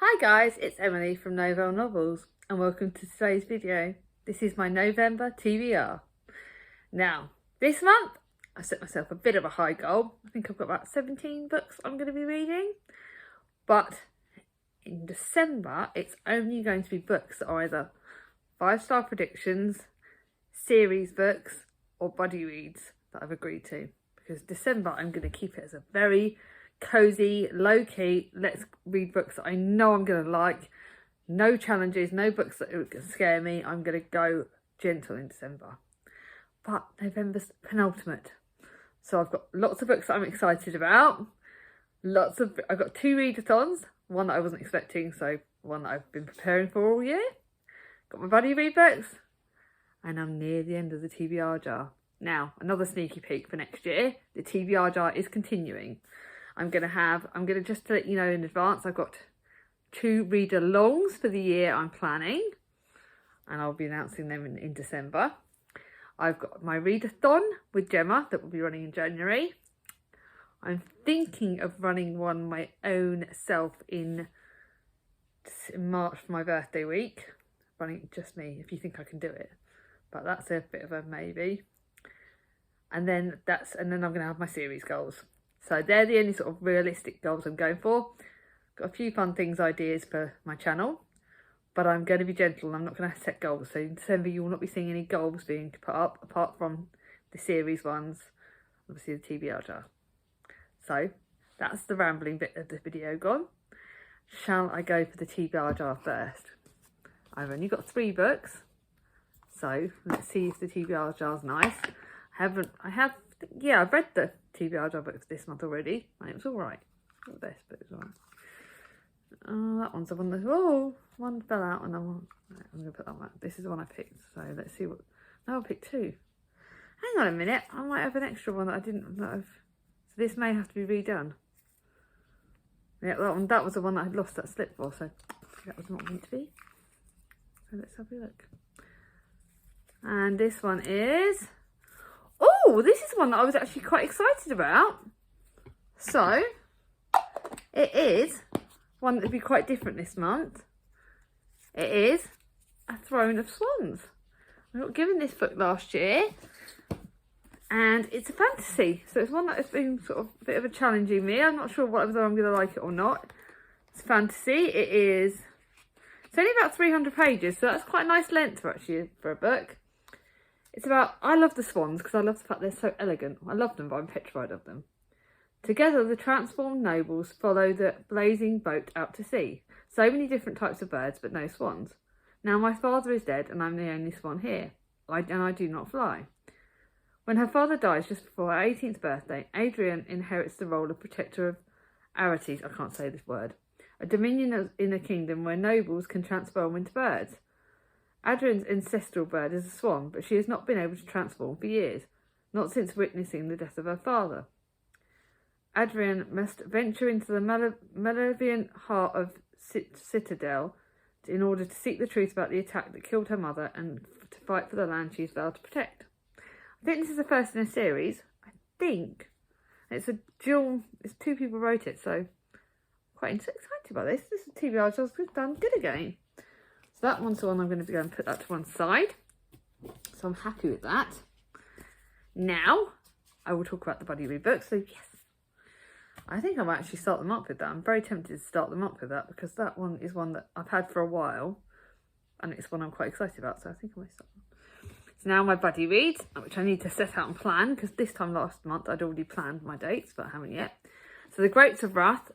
Hi guys, it's Emily from Novel Novels and welcome to today's video. This is my November TBR. Now, this month I set myself a bit of a high goal. I think I've got about 17 books I'm going to be reading. But in December, it's only going to be books that are either 5-star predictions, series books or buddy reads that I've agreed to. Because December I'm going to keep it as a very cozy, low-key, let's read books that I know I'm going to like. No challenges, no books that would scare me. I'm going to go gentle in December. But November's penultimate. So I've got lots of books that I'm excited about. I've got 2 readathons. One that I wasn't expecting, so one that I've been preparing for all year. Got my buddy read books. And I'm near the end of the TBR jar. Now, another sneaky peek for next year. The TBR jar is continuing. I'm going to just to let you know in advance, I've got 2 read-alongs for the year I'm planning. And I'll be announcing them in December. I've got my readathon with Gemma that will be running in January. I'm thinking of running one my own self in March for my birthday week. Running just me, if you think I can do it. But that's a bit of a maybe. And then I'm going to have my series goals. So they're the only sort of realistic goals I'm going for. Got a few fun ideas for my channel, but I'm going to be gentle and I'm not going to set goals. So in December you will not be seeing any goals being put up apart from the series ones, obviously the TBR jar. So that's the rambling bit of the video gone. Shall I go for the TBR jar first? I've only got 3 books, so let's see if the TBR jar's nice. I've read the TBR jar books this month already, and it was alright. Not the best, but it was alright. Oh, that one's the one one fell out, and I'm going to put that one. This is the one I picked, so let's see what. No, I picked 2. Hang on a minute, I might have an extra one that I didn't know. So this may have to be redone. Yeah, that was the one that I had lost that slip for, so that was not meant to be. So let's have a look. And this one is. Oh, this is one that I was actually quite excited about. So, it is one that would be quite different this month. It is A Throne of Swans. I got given this book last year. And it's a fantasy. So it's one that has been sort of a bit of a challenging me. I'm not sure whether I'm going to like it or not. It's fantasy. It's only about 300 pages. So that's quite a nice length for a book. It's about, I love the swans because I love the fact they're so elegant. I love them, but I'm petrified of them. Together, the transformed nobles follow the blazing boat out to sea. So many different types of birds, but no swans. Now my father is dead and I'm the only swan here. I do not fly. When her father dies just before her 18th birthday, Adrian inherits the role of protector of Arites, I can't say this word, a dominion in a kingdom where nobles can transform into birds. Adrian's ancestral bird is a swan, but she has not been able to transform for years, not since witnessing the death of her father. Adrian must venture into the malevolent heart of Citadel in order to seek the truth about the attack that killed her mother and to fight for the land she has vowed to protect. I think this is the first in a series. I think it's a dual. It's 2 people wrote it, so quite excited about this. This is TBR just done good again. So that one's the one I'm going to go and put that to one side. So I'm happy with that. Now, I will talk about the buddy read books. So yes, I think I might actually start them up with that. I'm very tempted to start them up with that because that one is one that I've had for a while. And it's one I'm quite excited about. So I think I might start them. So now my buddy reads, which I need to set out and plan. Because this time last month I'd already planned my dates, but I haven't yet. So The Grapes of Wrath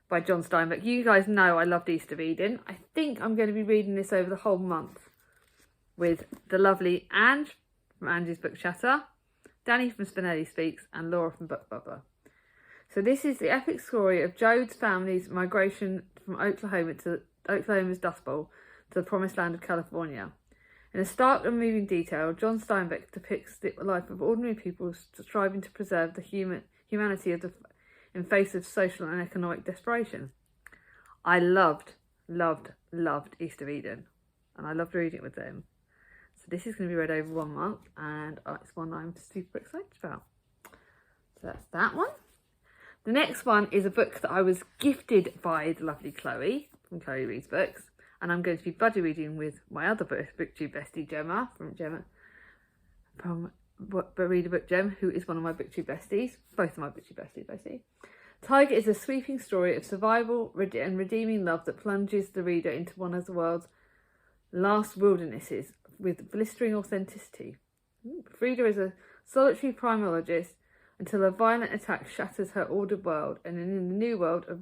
by John Steinbeck. You guys know I loved Easter reading. I think I'm going to be reading this over the whole month with the lovely Ange from Angie's Book Chatter, Danny from Spinelli Speaks, and Laura from Book Bubbler. So this is the epic story of Jode's family's migration from Oklahoma's Dust Bowl to the promised land of California. In a stark and moving detail, John Steinbeck depicts the life of ordinary people striving to preserve the humanity of in face of social and economic desperation. I loved Easter reading, and I loved reading it with them. So this is going to be read over 1 month, and it's one I'm super excited about. So that's that one. The next one is a book that I was gifted by the lovely Chloe from Chloe Reads Books. And I'm going to be buddy reading with my other booktube bestie, Gemma, from Read a Book Gem, who is one of my booktube besties. Both of my booktube besties, basically. Tiger is a sweeping story of survival and redeeming love that plunges the reader into one of the world's last wildernesses with blistering authenticity. Frida is a solitary primalologist until a violent attack shatters her ordered world, and in the new world of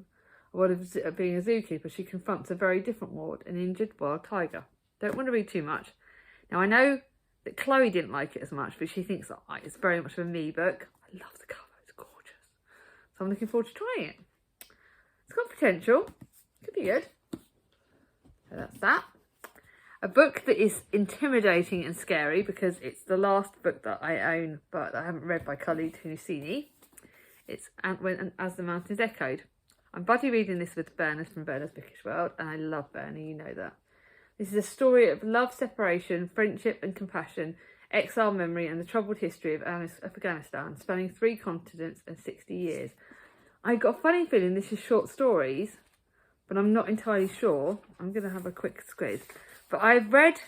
being a zookeeper, she confronts a very different world, an injured wild tiger. Don't want to read too much. Now, I know that Chloe didn't like it as much, but she thinks that it's very much of a me book. I love the cover, it's gorgeous. So I'm looking forward to trying it. It's got potential. Could be good. So that's that. A book that is intimidating and scary because it's the last book that I own but I haven't read by Khalid Hosseini. It's As the Mountains Echoed. I'm buddy reading this with Bernard from Bernard's Bookish World, and I love Bernard, you know that. This is a story of love, separation, friendship and compassion, exile, memory and the troubled history of Afghanistan, spanning 3 continents and 60 years. I got a funny feeling this is short stories, but I'm not entirely sure. I'm going to have a quick squeeze. But I've read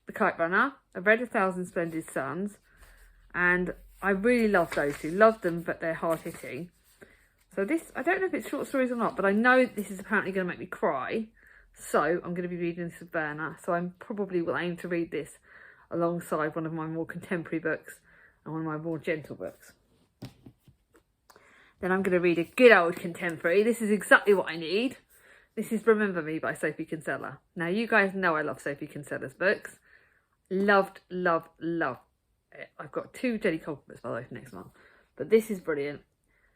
The Kite Runner, I've read 1,000 Splendid Suns, and I really love those two. Love them, but they're hard-hitting. So this, I don't know if it's short stories or not, but I know this is apparently going to make me cry. So I'm going to be reading this with Berna. So I probably will aim to read this alongside one of my more contemporary books and one of my more gentle books. Then I'm going to read a good old contemporary. This is exactly what I need. This is Remember Me by Sophie Kinsella. Now, you guys know I love Sophie Kinsella's books. Loved, love, love it. I've got 2 Jenny Colton books, by the way, for next month. But this is brilliant.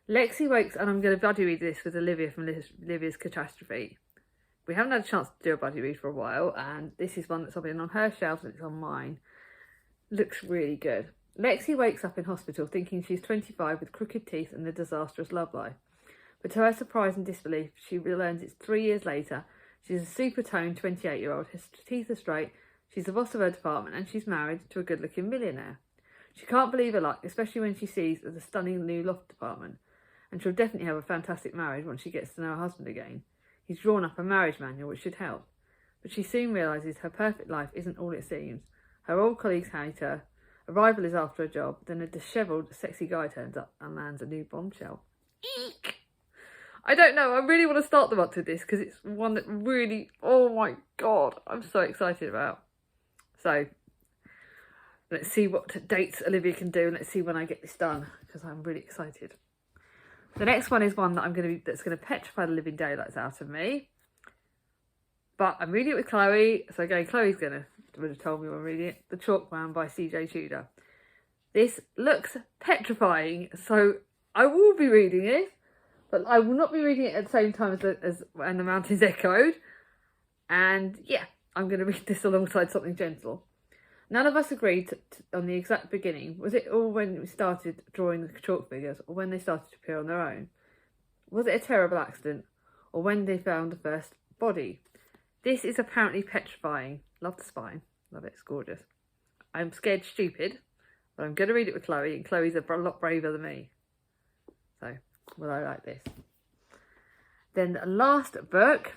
Lexi wakes, and I'm going to buddy read this with Olivia from Olivia's Catastrophe. We haven't had a chance to do a buddy read for a while, and this is one that's been on her shelf and it's on mine. Looks really good. Lexi wakes up in hospital thinking she's 25 with crooked teeth and a disastrous love life. But to her surprise and disbelief, she learns it's 3 years later. She's a super-toned 28-year-old, her teeth are straight, she's the boss of her department, and she's married to a good-looking millionaire. She can't believe her luck, especially when she sees the stunning new loft apartment. And she'll definitely have a fantastic marriage once she gets to know her husband again. He's drawn up a marriage manual which should help. But she soon realises her perfect life isn't all it seems. Her old colleagues hate her, a rival is after a job, then a dishevelled, sexy guy turns up and lands a new bombshell. Eek! I don't know, I really want to start the month with this because it's one that really, oh my god, I'm so excited about. So, let's see what dates Olivia can do and let's see when I get this done because I'm really excited. The next one is one that that's going to petrify the living daylights out of me. But I'm reading it with Chloe, so again, Chloe's would have told me when I'm reading it. The Chalk Man by CJ Tudor. This looks petrifying, so I will be reading it, but I will not be reading it at the same time as And the Mountains Echoed. And yeah, I'm going to read this alongside something gentle. None of us agreed on the exact beginning. Was it all when we started drawing the chalk figures, or when they started to appear on their own? Was it a terrible accident, or when they found the first body? This is apparently petrifying. Love the spine. Love it. It's gorgeous. I'm scared stupid, but I'm going to read it with Chloe, and Chloe's a lot braver than me. So, will I like this? Then the last book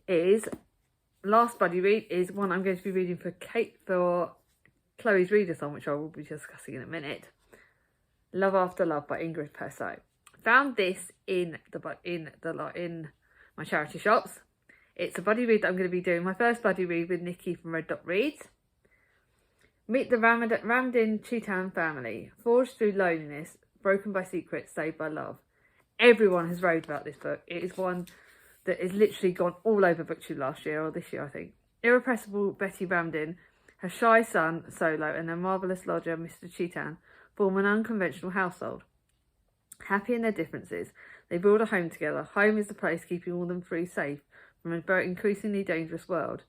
is... Last buddy read is one I'm going to be reading for Chloe's Readathon, which I will be discussing in a minute. Love After Love by Ingrid Persaud. Found this in my charity shops. It's a buddy read that I'm going to be doing. My first buddy read with Nikki from Red Dot Reads. Meet the Ramdin Chetan family, forged through loneliness, broken by secrets, saved by love. Everyone has raved about this book. It is one that is literally gone all over BookTube last year, or this year, I think. Irrepressible Betty Ramdin, her shy son, Solo, and their marvellous lodger, Mr. Chetan, form an unconventional household. Happy in their differences, they build a home together. Home is the place keeping all them three safe from an increasingly dangerous world,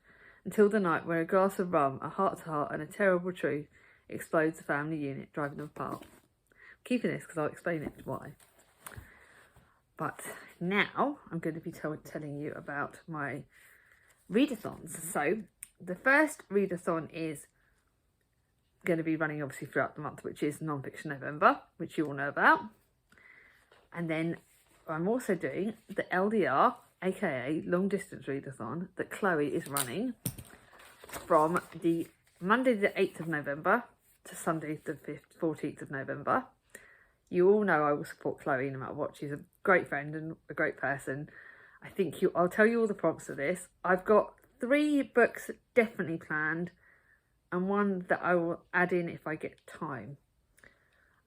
until the night where a glass of rum, a heart-to-heart, and a terrible truth explodes the family unit, driving them apart. I'm keeping this because I'll explain it why. But now I'm going to be telling you about my readathons. So the first readathon is going to be running obviously throughout the month, which is NonFiction November, which you all know about. And then I'm also doing the LDR aka Long Distance Readathon, that Chloe is running from the Monday the 8th of November to Sunday the 14th of November. You all know I will support Chloe no matter what. She's a great friend and a great person. I think I'll tell you all the prompts for this. I've got 3 books definitely planned and one that I will add in if I get time.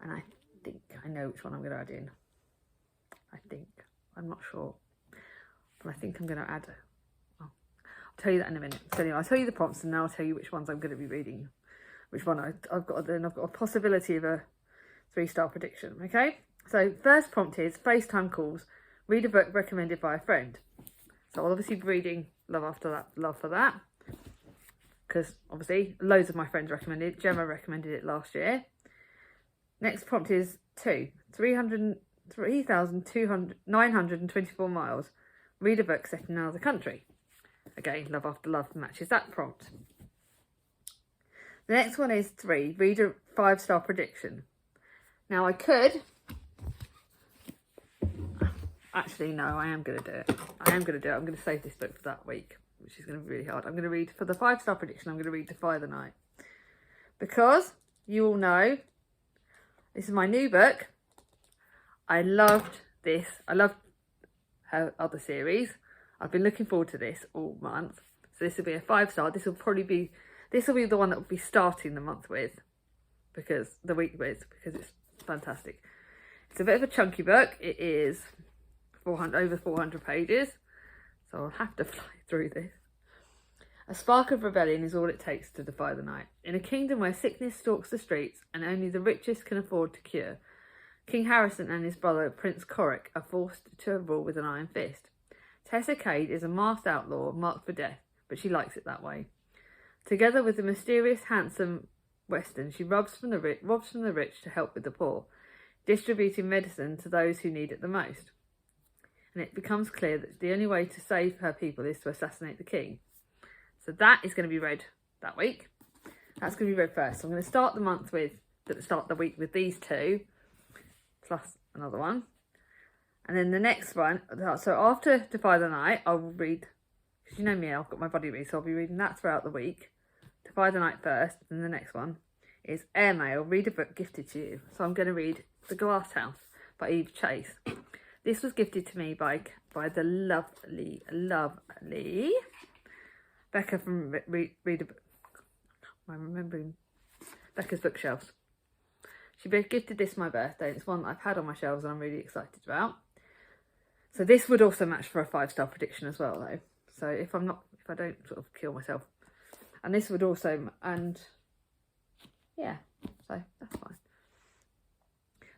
And I think I know which one I'm going to add in. I'm not sure. But I think I'm going to add... I'll tell you that in a minute. So anyway, I'll tell you the prompts and then I'll tell you which ones I'm going to be reading. Which one I've got a possibility of a 3-star prediction, okay? So first prompt is FaceTime calls. Read a book recommended by a friend. So I'll obviously be reading Love for that. Because obviously loads of my friends recommended it. Gemma recommended it last year. Next prompt is 3,924 miles. Read a book set in another country. Again, Love After Love matches that prompt. The next one is 3. Read a 5-star prediction. Now I could... Actually, no, I am going to do it. I'm going to save this book for that week, which is going to be really hard. I'm going to read, for the 5-star prediction, I'm going to read Defy the Night. Because you all know, this is my new book. I loved this. I loved her other series. I've been looking forward to this all month. So this will be a 5-star. This will be the one that will be starting the month with. Because it's fantastic. It's a bit of a chunky book. It is over 400 pages. So I'll have to fly through this. A spark of rebellion is all it takes to defy the night. In a kingdom where sickness stalks the streets and only the richest can afford to cure, King Harrison and his brother Prince Coric are forced to rule with an iron fist. Tessa Cade is a masked outlaw marked for death, but she likes it that way. Together with the mysterious, handsome Weston, she robs from the rich to help with the poor, distributing medicine to those who need it the most. And it becomes clear that the only way to save her people is to assassinate the king. So that is going to be read that week. That's going to be read first. So I'm going to start the week with these 2, plus another one. And then the next one, so after Defy the Night, I will read, because you know me, I've got my body read, so I'll be reading that throughout the week. Defy the Night first, and the next one is Airmail, read a book gifted to you. So I'm going to read The Glass House by Eve Chase. This was gifted to me by the lovely Becca from I'm remembering Becca's Bookshelves. She gifted this my birthday. It's one that I've had on my shelves and I'm really excited about. So this would also match for a 5-star prediction as well, though. So if I don't sort of kill myself, and this would also, and yeah, so that's fine.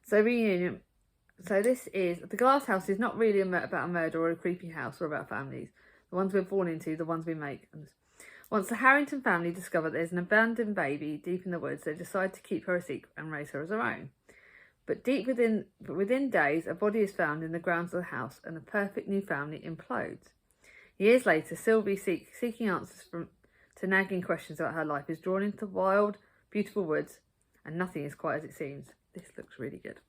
So reunion. So this is The Glass House is not really about a murder or a creepy house or about families. The ones we're born into, the ones we make. Once the Harrington family discover there's an abandoned baby deep in the woods, they decide to keep her a secret and raise her as their own. But within days, a body is found in the grounds of the house and the perfect new family implodes. Years later, Sylvie, seeking answers to nagging questions about her life, is drawn into the wild, beautiful woods, and nothing is quite as it seems. This looks really good.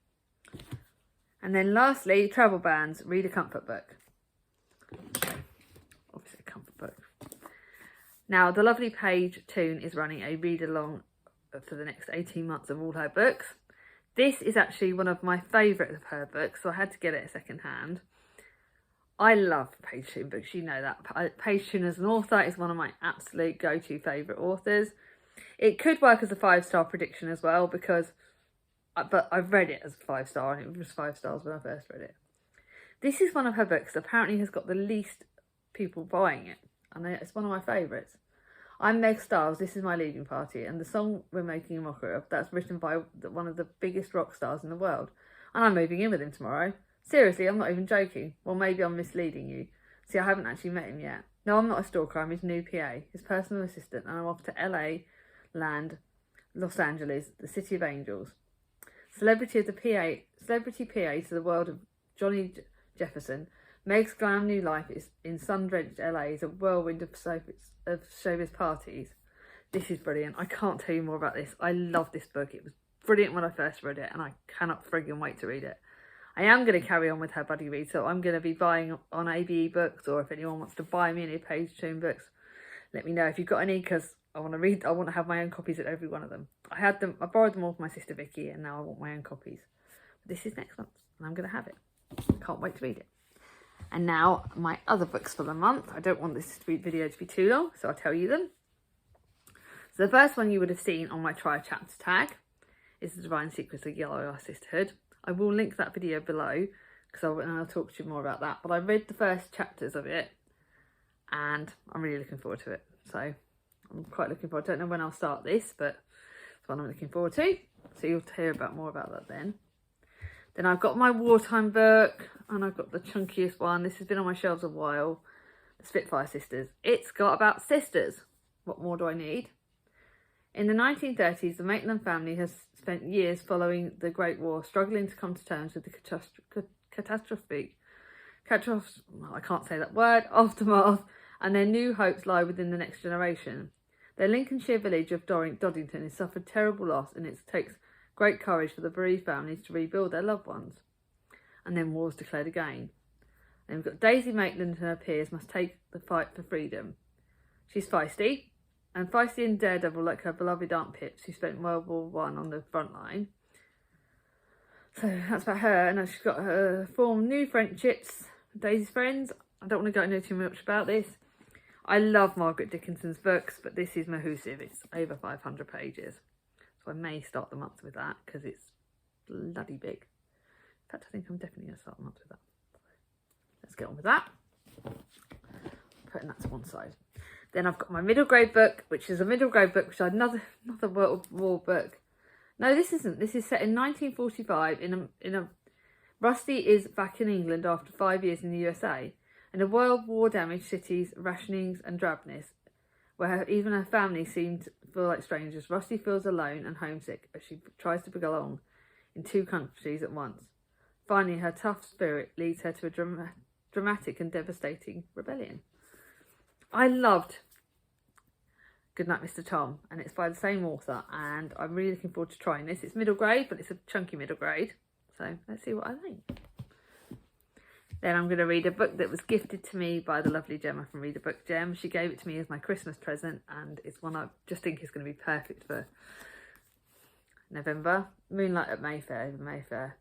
And then lastly, travel bans, read a comfort book. Obviously a comfort book. Now, the lovely Paige Toon is running a read-along for the next 18 months of all her books. This is actually one of my favourite of her books, so I had to get it second hand. I love Paige Toon books, you know that. Paige Toon as an author is one of my absolute go-to favourite authors. It could work as a 5-star prediction as well, but I've read it as a 5-star and it was 5 stars when I first read it. This is one of her books that apparently has got the least people buying it. And it's one of my favourites. I'm Meg Stiles, This Is My Leaving Party, and the song we're making a mockery of, that's written by one of the biggest rock stars in the world. And I'm moving in with him tomorrow. Seriously, I'm not even joking. Well, maybe I'm misleading you. See, I haven't actually met him yet. No, I'm not a stalker, I'm his new PA, his personal assistant, and I'm off to LA, Los Angeles, the City of Angels. Celebrity PA to the world of Johnny Jefferson, Meg's glam new life is in sun-drenched LA is a whirlwind of showbiz parties. This is brilliant. I can't tell you more about this. I love this book. It was brilliant when I first read it and I cannot friggin' wait to read it. I am going to carry on with her buddy read, so I'm going to be buying on ABE books, or if anyone wants to buy me any Page Tune books, let me know if you've got any, because I want to read. I want to have my own copies of every one of them. I borrowed them all from my sister Vicky, and now I want my own copies. But this is next month, and I'm going to have it. Can't wait to read it. And now my other books for the month. I don't want this video to be too long, so I'll tell you them. So the first one you would have seen on my Try Chapter tag is The Divine Secrets of Yellow Eye Sisterhood. I will link that video below because I'll talk to you more about that. But I read the first chapters of it and I'm really looking forward to it. So I'm quite looking forward. I don't know when I'll start this, but it's one I'm looking forward to. So you'll hear more about that then. Then I've got my wartime book and I've got the chunkiest one. This has been on my shelves a while. The Spitfire Sisters. It's got about sisters. What more do I need? In the 1930s, the Maitland family has spent years following the Great War, struggling to come to terms with the aftermath, and their new hopes lie within the next generation. Their Lincolnshire village of Doddington has suffered terrible loss, and it takes great courage for the bereaved families to rebuild their loved ones. And then war's declared again. And we've got Daisy Maitland and her peers must take the fight for freedom. She's feisty and daredevil like her beloved Aunt Pips, who spent World War I on the front line. So that's about her, and she's got her formed new friendships with Daisy's friends. I don't want to go into too much about this. I love Margaret Dickinson's books, but this is massive. It's over 500 pages. So I may start the month with that because it's bloody big. In fact, I think I'm definitely going to start the month with that. Let's get on with that. Putting that to one side. Then I've got my middle grade book, which is a middle grade book, which is another World War book. No, this isn't. This is set in 1945 in a Rusty is back in England after 5 years in the USA. In a World War damaged city's rationings and drabness, where even her family seem to feel like strangers, Rusty feels alone and homesick as she tries to belong in two countries at once. Finally, her tough spirit leads her to a dramatic and devastating rebellion. I loved Goodnight Mr. Tom, and it's by the same author, and I'm really looking forward to trying this. It's middle grade, but it's a chunky middle grade, so let's see what I think. Then I'm going to read a book that was gifted to me by the lovely Gemma from Read a Book Gem. She gave it to me as my Christmas present, and it's one I just think is going to be perfect for November. Moonlight at Mayfair.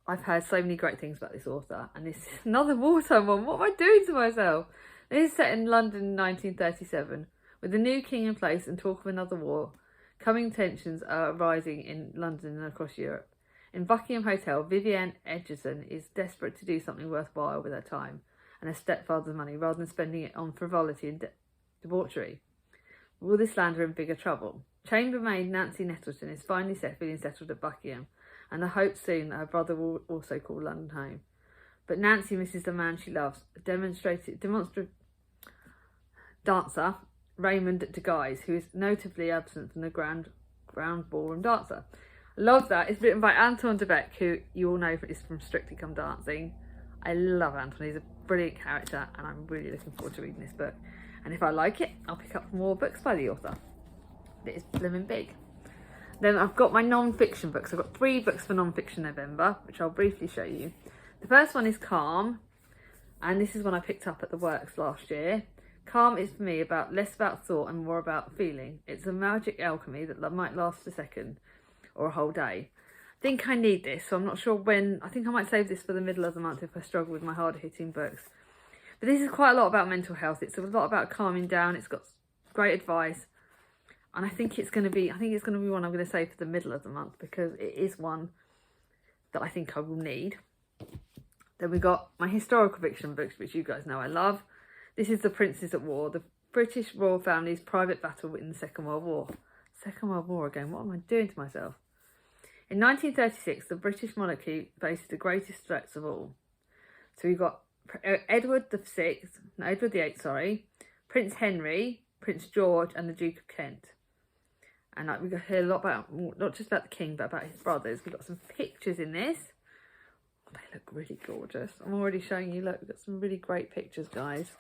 I've heard so many great things about this author, and this is another wartime one. What am I doing to myself? This is set in London in 1937. With the new king in place and talk of another war, coming tensions are rising in London and across Europe. In Buckingham Hotel, Vivienne Edgerton is desperate to do something worthwhile with her time and her stepfather's money rather than spending it on frivolity and debauchery. Will this land her in bigger trouble? Chambermaid Nancy Nettleton is finally feeling settled at Buckingham, and the hope soon that her brother will also call London home. But Nancy misses the man she loves, demonstrative dancer Raymond de Guise, who is notably absent from the ground ballroom dancer. I love that. It's written by Anton de Beck, who you all know is from Strictly Come Dancing. I love Anton. He's a brilliant character, and I'm really looking forward to reading this book. And if I like it, I'll pick up more books by the author. It is blooming big. Then I've got my non-fiction books. I've got 3 books for non-fiction November, which I'll briefly show you. The first one is Calm, and this is one I picked up at the works last year. Calm is for me less about thought and more about feeling. It's a magic alchemy that might last a second or a whole day. I think I need this, so I'm not sure when. I think I might save this for the middle of the month if I struggle with my harder hitting books. But this is quite a lot about mental health. It's a lot about calming down. It's got great advice. And I think it's going to be one I'm going to save for the middle of the month because it is one that I think I will need. Then we got my historical fiction books, which you guys know I love. This is The Princes at War, the British royal family's private battle in the Second World War. Second World War again, what am I doing to myself? In 1936, the British monarchy faced the greatest threats of all. So we've got Edward VIII, Prince Henry, Prince George, and the Duke of Kent. And we got to hear a lot about, not just about the king, but about his brothers. We've got some pictures in this. Oh, they look really gorgeous. I'm already showing you, look, we've got some really great pictures, guys.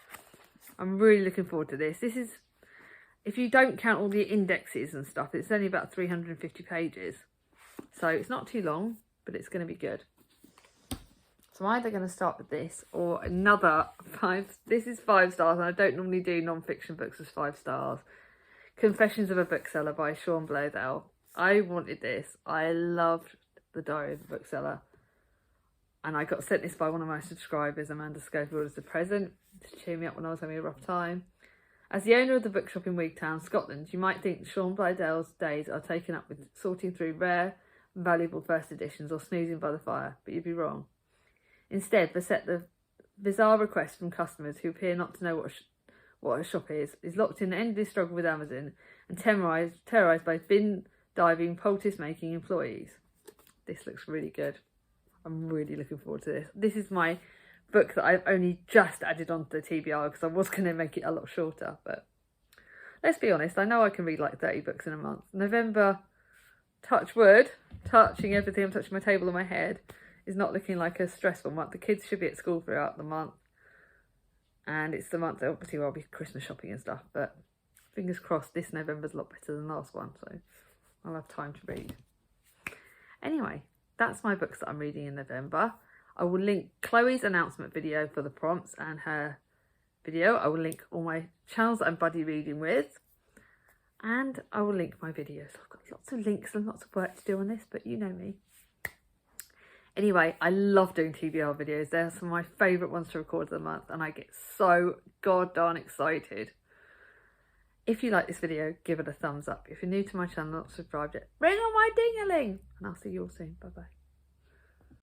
I'm really looking forward to this. This is, if you don't count all the indexes and stuff, it's only about 350 pages. So it's not too long, but it's going to be good. So I'm either going to start with this or another 5. This is 5 stars, and I don't normally do non-fiction books as 5 stars. Confessions of a Bookseller by Sean Blaisdell. I wanted this. I loved The Diary of a Bookseller. And I got sent this by one of my subscribers, Amanda Schofield, as a present to cheer me up when I was having a rough time. As the owner of the bookshop in Wigtown, Scotland, you might think Sean Blaisdell's days are taken up with sorting through rare, valuable first editions or snoozing by the fire, but you'd be wrong. Instead, beset the bizarre requests from customers who appear not to know what a shop is locked in an endless struggle with Amazon and terrorised by bin diving, poultice-making employees. This looks really good. I'm really looking forward to this. This is my book that I've only just added onto the TBR because I was going to make it a lot shorter. But let's be honest, I know I can read like 30 books in a month. November, touch wood, touching everything, I'm touching my table and my head, is not looking like a stressful month. The kids should be at school throughout the month. And it's the month that obviously I'll be Christmas shopping and stuff. But fingers crossed this November's a lot better than the last one. So I'll have time to read. Anyway, that's my books that I'm reading in November. I will link Chloe's announcement video for the prompts and her video. I will link all my channels that I'm buddy reading with. And I will link my videos. I've got lots of links and lots of work to do on this, but you know me. Anyway, I love doing TBR videos. They're some of my favourite ones to record of the month, and I get so goddamn excited. If you like this video, give it a thumbs up. If you're new to my channel, not subscribed yet, ring on my ding-a-ling. And I'll see you all soon. Bye-bye.